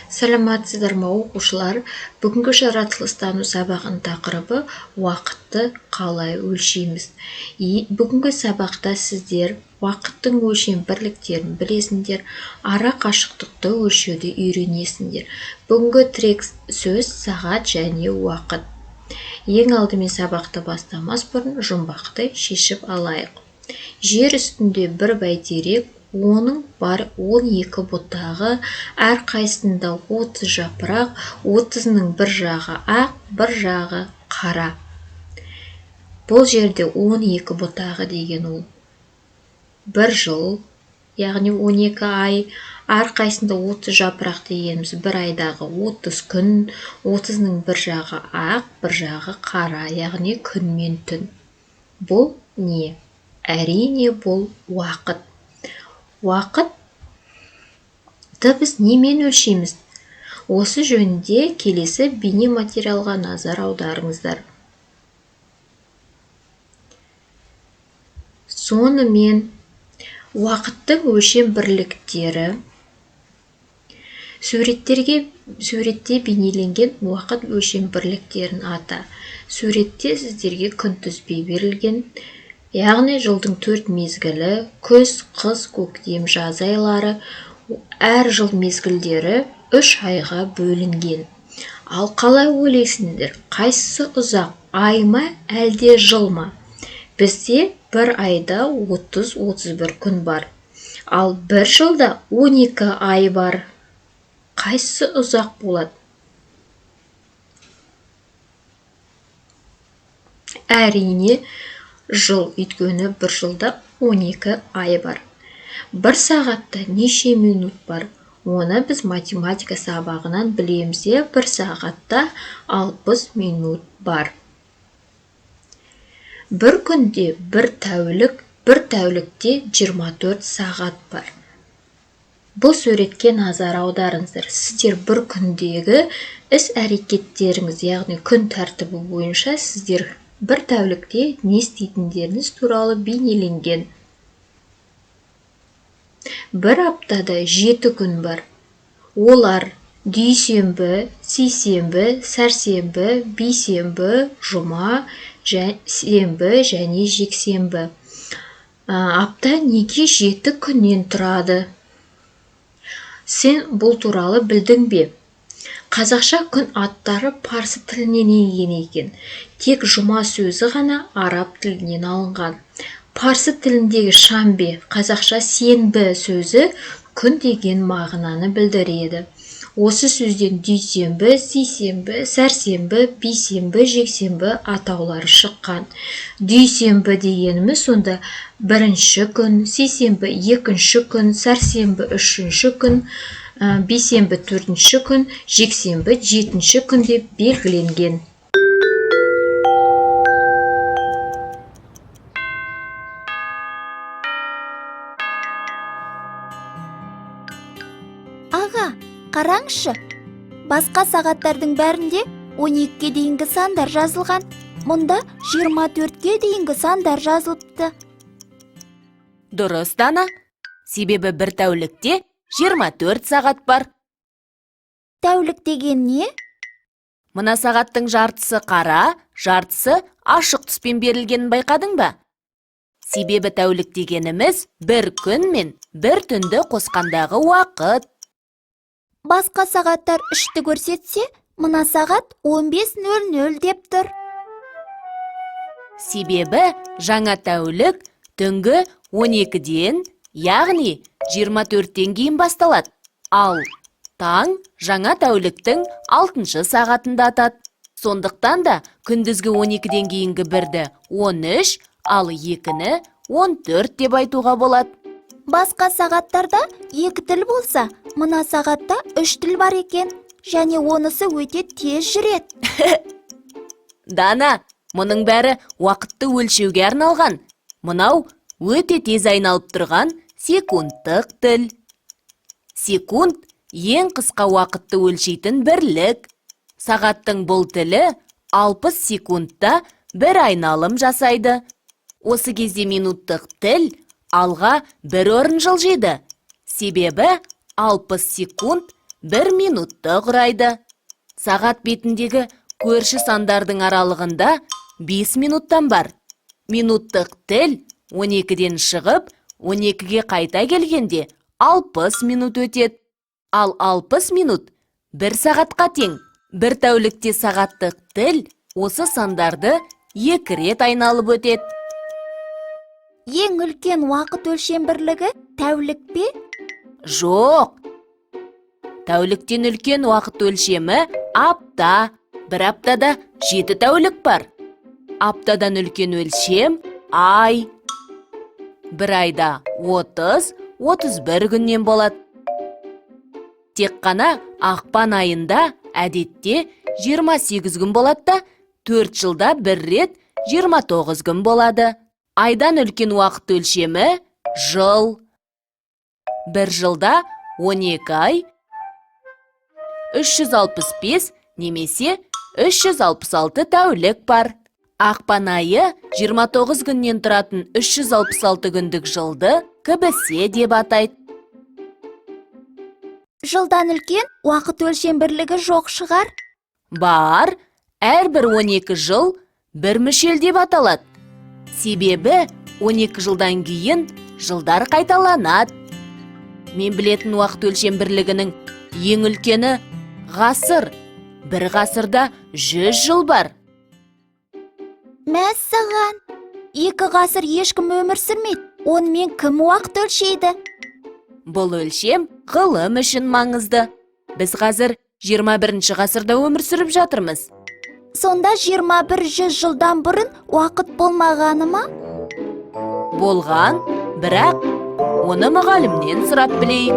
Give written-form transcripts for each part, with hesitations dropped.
Саламатсыздар ма оқушылар? Бүгінгі жаратылыстану сабағының тақырыбы уақытты қалай өлшейміз. Бүгінгі сабақта сіздер уақыттың өлшем бірліктерін білесіңдер, ара қашықтықты өлшеуді үйренесіңдер. Бүгінгі тірек сөз сағат және уақыт. Ең алдымен сабақты бастамас бұрын жұмбақты шешіп алайық. Жер үстінде бір бәйтерек, оның бар 12 бұтағы, әрқайсында 30 жапырақ, 30-ның бір жағы ақ, бір жағы қара. Бұл жерде 12 бұтағы деген ол бір жыл, яғни 12 ай, әрқайсында 30 жапырақ дегеніміз бір айдағы 30 күн, 30-ның бір жағы ақ, бір жағы қара, яғни күн мен түн. Бұл не? Әрине бұл уақыт. Уақытты біз немен өлшейміз? Осы жөнінде келесі бейнематериалға назар аударыңыздар. Сонымен уақыттың өлшем бірліктері суретте бейнеленген уақыт өлшем бірліктерін ата. Суретте сіздерге күнтізбе берілген, яғни жылдың 4 мезгілі, күз, қыс, көктем, жаз айлары, әр жыл мезгілдері 3 айға бөлінген. Ал қалай ойлайсыңдар? Қайсысы ұзақ, ай ма, әлде жыл ма? Бізде бір айда 30-31 күн бар. Ал бір жылда 12 ай бар. Қайсысы ұзақ болады? Әрине жыл, өйткені бір жылда 12 ай бар. Бір сағатта неше минут бар? Оны біз математика сабағынан білеміз, бір сағатта 60 минут бар. Бір күнде бір тәулікте 24 сағат бар. Бұл суретке назар аударыңыздар. Сіздер бір күндегі іс-әрекеттеріңіз, яғни күн тәртібі бойынша сіздер бір тәулікте не істейтіндеріңіз туралы бейнеленген. Бір аптада 7 күн бар. Олар дүйсенбі, сейсенбі, сәрсенбі, бейсенбі, жұма, сенбі және жексенбі. Апта неге 7 күннен тұрады? Сен бұл туралы білдің бе? Қазақша күн аттары парсы тілінен енген екен. Тек жұма сөзі ғана араб тілінен алынған. Парсы тіліндегі шамбе, қазақша сенбі сөзі күн деген мағынаны білдіреді. Осы сөзден дүйсенбі, сейсенбі, сәрсенбі, бейсенбі, жексенбі атаулары шыққан. Дүйсенбі дегеніміз сонда бірінші күн, сейсенбі екінші күн, сәрсенбі үшінші күн, бейсенбі төртінші күн, жексенбі жетінші күн деп белгіленген. Аға, қараңызшы, басқа сағаттардың бәрінде 12-ке дейінгі сандар жазылған. Мұнда 24-ке дейінгі сандар жазылыпты. Дұрыс, Дана. Себебі бір тәулікте 24 сағат бар. Тәулік деген не? Мына сағаттың жартысы қара, жартысы ашық түспен берілгенін байқадың ба? Себебі тәулік дегеніміз бір күн мен бір түнді қосқандағы уақыт. Басқа сағаттар 3-ті көрсетсе, мына сағат 15:00 деп тұр. Себебі жаңа тәулік түнгі 12-ден, яғни 24-тен кейін басталады. Ал таң жаңа тәуліктің 6-шы сағатында атады. Сондықтан да күндізгі 12-ден кейінгі бірді 13, ал 2-ні 14 деп айтуға болады. Басқа сағаттарда 2 тіл болса, мына сағатта 3 тіл бар екен, және онысы өте тез жүреді. Дана, мұның бәрі уақытты өлшеуге арналған. Мұнау өте тез айналып тұрған секундтық тіл. Секунд ең қысқа уақытты өлшейтін бірлік. Сағаттың бұл тілі 60 секундта бір айналым жасайды. Осы кезде минуттық тіл алға бір орын жылжиды. Себебі 60 секунд 1 минутты құрайды. Сағат бетіндегі көрші сандардың аралығында 5 минуттан бар. Минуттық тіл 12-ден шығып, 12-ге қайта келгенде 60 минут өтеді. Ал 60 минут 1 сағатқа тең. Бір тәулікте сағаттық тіл осы сандарды 2 рет айналып өтеді. Ең үлкен уақыт өлшем бірлігі тәулік пе? Жоқ. Тәуліктен үлкен уақыт өлшемі апта. Бір аптада 7 тәулік бар. Аптадан үлкен өлшем ай. Бір айда 30-31 күннен болады. Тек қана ақпан айында әдетте 28 күн болады да, 4 жылда бір рет 29 күн болады. Айдан үлкен уақыт өлшемі жыл. Бір жылда 12 ай, 365 немесе 366 тәулік бар. Ақпан айы 29 күннен тұратын 366 күндік жылды кібісе деп атайды. Жылдан үлкен уақыт өлшем бірлігі жоқ шығар? Бар, әрбір 12 жыл бір мүшел деп аталады. Себебі 12 жылдан кейін жылдар қайталанады. Мен білетін уақыт өлшем бірлігінің ең үлкені ғасыр. Бір ғасырда 100 жыл бар. Мәссаған, 2 ғасыр ешкім өмір сүрмейді. Онымен кім уақыт өлшейді? Бұл өлшем ғылым үшін маңызды. Біз қазір 21 ғасырда өмір сүріп жатырмыз. Сонда 21-100 жылдан бұрын уақыт болмағаны ма? Болған, бірақ оны мұғалімнен сұрап білейік.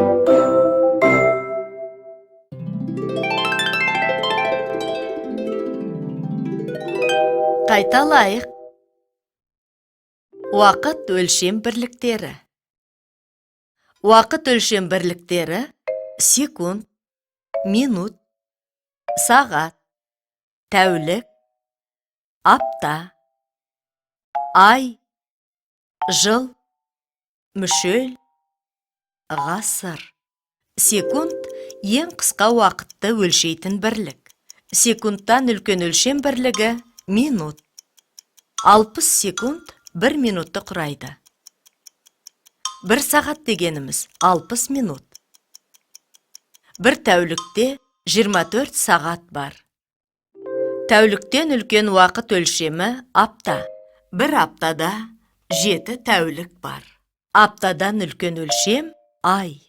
Қайталайық. Уақыт өлшем бірліктері. Уақыт өлшем бірліктері секунд, минут, сағат, тәулік, апта, ай, жыл, мүшел, ғасыр. Секунд ең қысқа уақытты өлшейтін бірлік. Секундтан үлкен өлшем бірлігі минут. 60 секунд 1 минутты құрайды. 1 сағат дегеніміз 60 минут. Бір тәулікте 24 сағат бар. Тәуліктен үлкен уақыт өлшемі апта. Бір аптада 7 тәулік бар. Аптадан үлкен өлшем ай.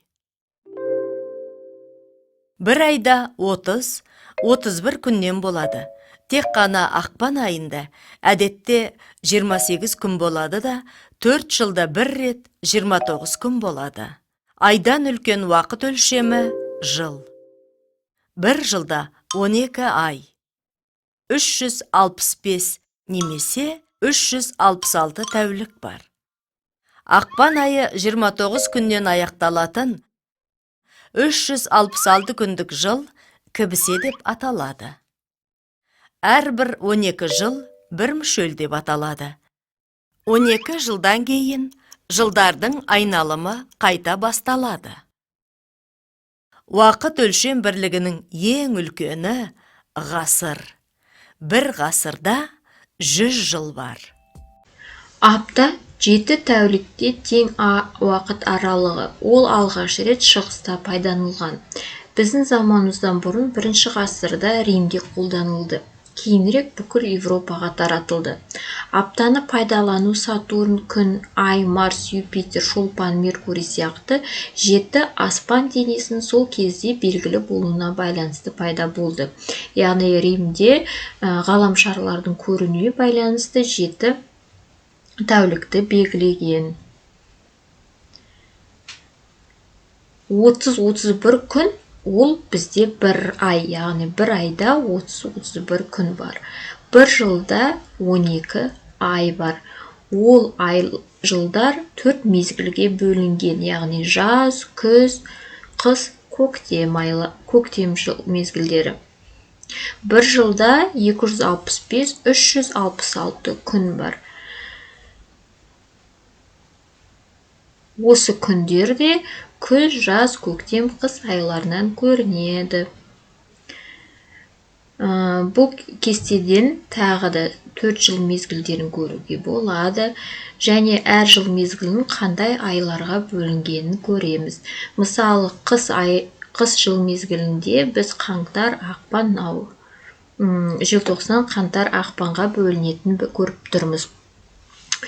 Бір айда 30-31 күннен болады. Тек қана ақпан айында әдетте 28 күн болады да, 4 жылда бір рет 29 күн болады. Айдан үлкен уақыт өлшемі жыл. Бір жылда 12 ай, 365 немесе 366 тәулік бар. Ақпан айы 29 күннен аяқталатын 366 күндік жыл кібісе деп аталады. Әрбір 12 жыл бір мүшел деп аталады. 12 жылдан кейін жылдардың айналымы қайта басталады. Уақыт өлшем бірлігінің ең үлкені ғасыр. Бір ғасырда 100 жыл бар. Апта 7 тәулікте тең уақыт аралығы. Ол алғаш рет шығыста пайдаланылған. Біздің заманымыздан бұрын 1 ғасырда Римде қолданылды. Кейінірек бүкіл Европаға таратылды. Аптаны пайдалану Сатурн, күн, ай, Марс, Юпитер, шолпан, Меркурий сияқты 7 аспан денесінің сол кезде белгілі болуына байланысты пайда болды. Яғни Римде ғаламшарлардың көрінуіне байланысты 7 тәулікті белгілеген. 30-31 күн ол бізде бір ай, яғни бір айда 30-31 күн бар. Бір жылда 12 ай бар. Ол ай жылдар 4 мезгілге бөлінген, яғни жаз, күз, қыс, көктем жыл мезгілдері. Бір жылда 265-366 күн бар. осы күндер де күз, жаз, көктем, қыс айларынан көрінеді. Бұл кестеден тағы да 4 жыл мезгілдерін көруге болады, және әр жыл мезгілінің қандай айларға бөлінгенін көреміз. Мысалы, қыс жыл мезгілінде біз қаңтар, ақпан, желтоқсан, қаңтар, ақпанға бөлінетінін көріп тұрмыз.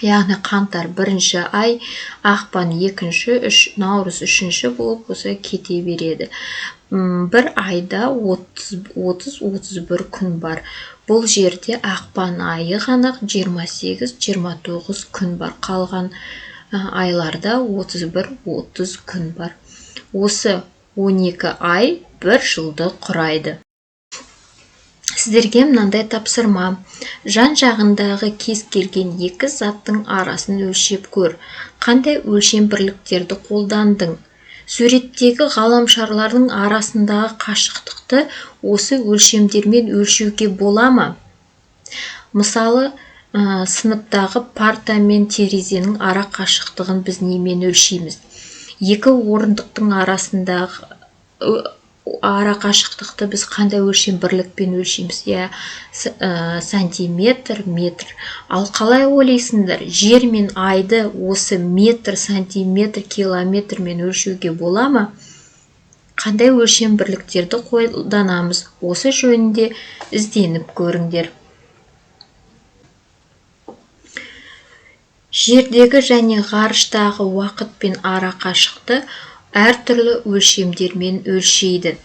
Яғни қаңтар 1-ші ай, ақпан 2-ші, наурыз 3-ші болып осылай кете береді. Бір айда 30-31 күн бар. Бұл жерде ақпан айы ғана 28-29 күн бар. Қалған айларда 31-30 күн бар. Осы 12 ай бір жылды құрайды. Сіздерге мынандай тапсырма. Жан жағындағы кез келген екі заттың арасын өлшеп көр. Қандай өлшем бірліктерді қолдандың? Суреттегі ғаламшарлардың арасындағы қашықтықты осы өлшемдермен өлшеуге бола ма? Мысалы, сыныптағы парта мен терезенің ара қашықтығын біз немен өлшейміз? Екі орындықтың арасындағы ара қашықтықты біз қандай өлшем бірлікпен өлшейміз? Сантиметр, метр. Ал қалай ойлайсыңдар? Жер мен айды осы метр, сантиметр, километрмен өлшеуге бола ма? Қандай өлшем бірліктерді қолданамыз? Осы жөнінде ізденіп көріңдер. Жердегі және ғарыштағы уақыт пен ара қашықты әртүрлі өлшемдермен өлшейді.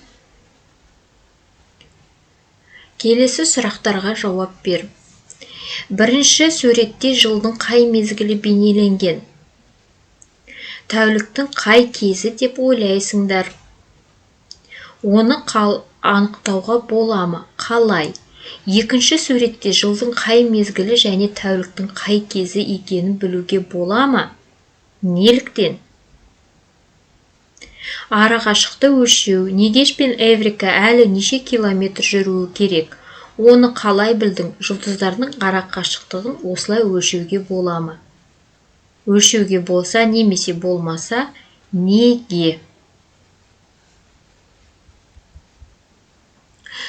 Келесі сұрақтарға жауап бер. Бірінші суретте жылдың қай мезгілі бейнеленген? Тәуліктің қай кезі деп ойлайсыңдар? Оны анықтауға бола ма? Қалай? Екінші суретте жылдың қай мезгілі және тәуліктің қай кезі екенін білуге бола ма? Неліктен? Ара қашықты өлшеу. Негеш пен Эврика әлі неше километр жүруі керек? Оны қалай білдің? Жұлдыздардың ара қашықтығын осылай өлшеуге бола ма? Өлшеуге болса немесе болмаса, неге?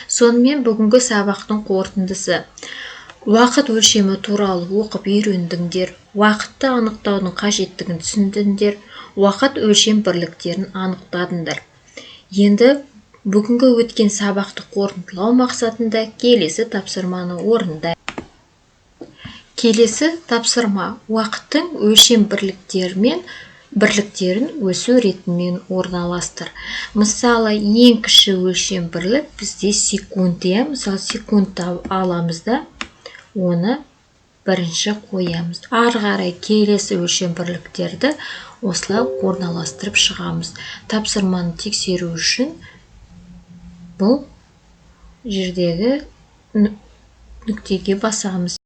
Сонымен бүгінгі сабақтың қорытындысы. Уақыт өлшемі туралы оқып үйрендіңдер. Уақытты анықтаудың қажеттігін түсіндіңдер. Уақыт өлшем бірліктерін анықтадыңдар. Енді бүгінгі өткен сабақты қорытындылау мақсатында келесі тапсырманы орындайық. Келесі тапсырма: уақыттың өлшем бірліктерін өсу ретімен орналастыр. Мысалы, ең кіші өлшем бірлік бізде секунд. Мысалы, секунд аламыз да, оны бірінші қоямыз. Ары қарай келесі өлшем бірліктерді осылай орналастырып шығамыз. Тапсырманы тексеру үшін бұл жердегі нүктеге басамыз.